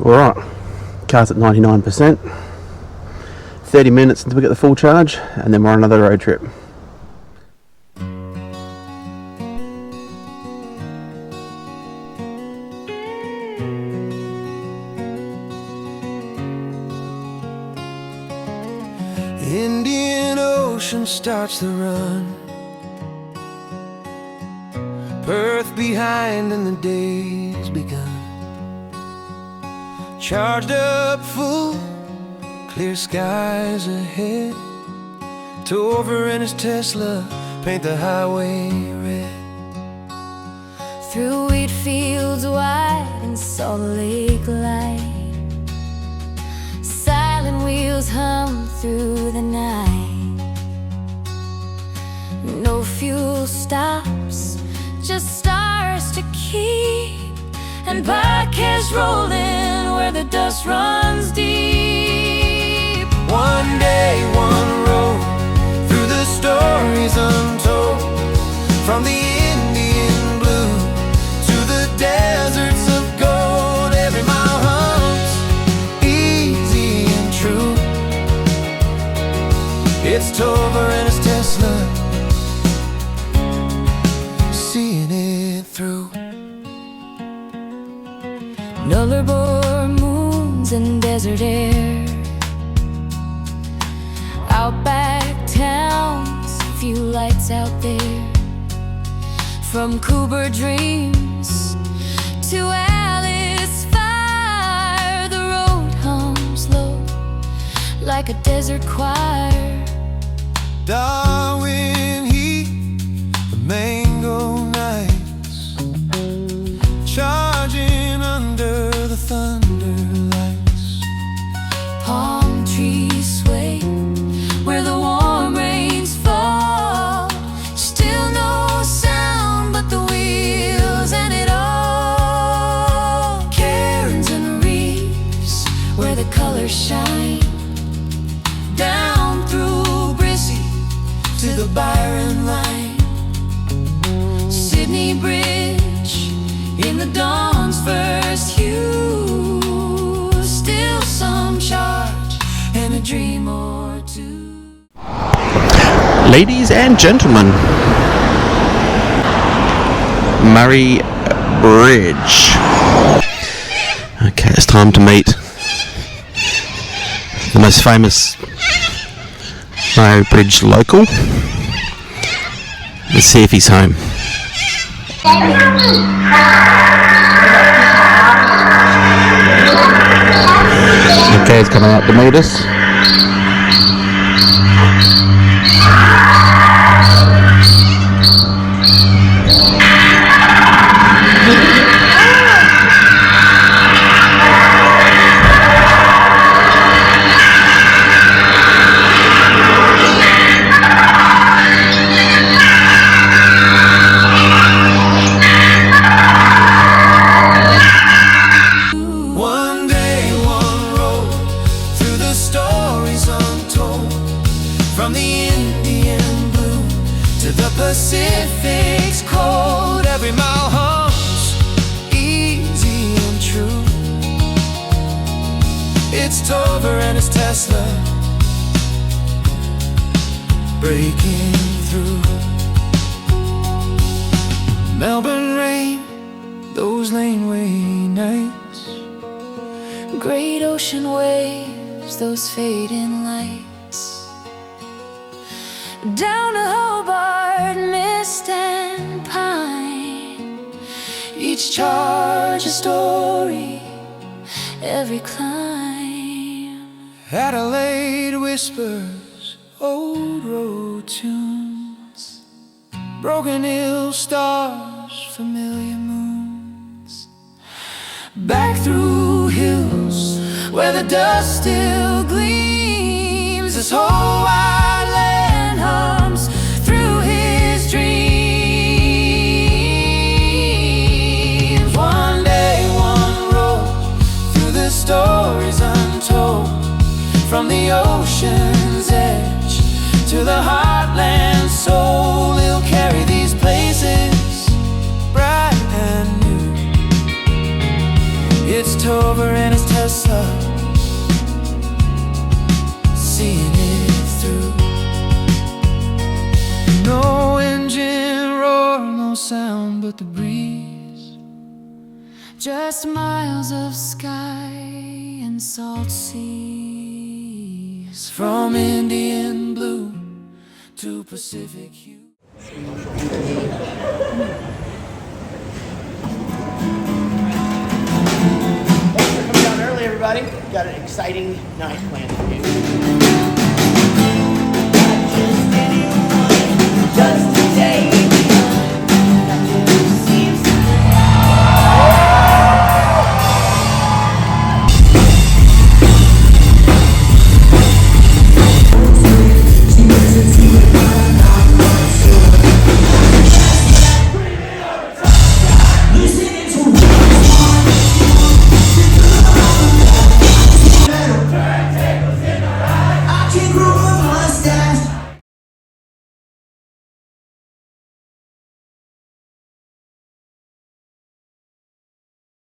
Alright, car's at 99%, 30 minutes until we get the full charge, and then we're on another road trip. Indian Ocean starts the run, Perth behind and the day's begun. Charged up full, clear skies ahead. Tover and his Tesla paint the highway red. Through wheat fields wide and Salt Lake light, silent wheels hum through the night. No fuel stops, just stars to keep, and podcasts rolling where the dust runs deep. One day, one road, through the stories untold, from the Indian blue to the deserts of gold. Every mile hums, easy and true. It's Tover and his Tesla, seeing it through. Nullarbor moons and desert air, outback towns, few lights out there. From Cooper dreams to Alice fire, the road hums low like a desert choir. Darwin heat, the mango nights, charging under the thunder lights. Palm trees sway where the warm rains fall, still no sound but the wheels and it all. Cairns and reefs where the colors shine, down through Brissy to the Byron line. Sydney Bridge in the dawn's first hue, still some charge and a dream or two. Ladies and gentlemen, Murray Bridge. Okay, it's time to meet the most famous Murray Bridge local. Let's see if he's home. Okay, he's coming up to meet us. Pacific's cold, every mile hums, easy and true. It's Tover and his Tesla, breaking through. Melbourne rain, those laneway nights, great ocean waves, those fading lights. Down to Hobart, mist and pine, each charge a story, every climb. Adelaide whispers old road tunes, Broken Hill stars, familiar moons. Back through hills where the dust still gleams, this whole wide land hums through his dreams. One day, one road, through the stories untold, from the ocean's edge to the heartland soul. He'll carry these places bright and new. It's Tover and his up, seeing it through. No engine roar, no sound but the breeze. Just miles of sky and salt seas. From Indian blue to Pacific hue. Thanks for coming down early, everybody. Got an exciting night planned for you.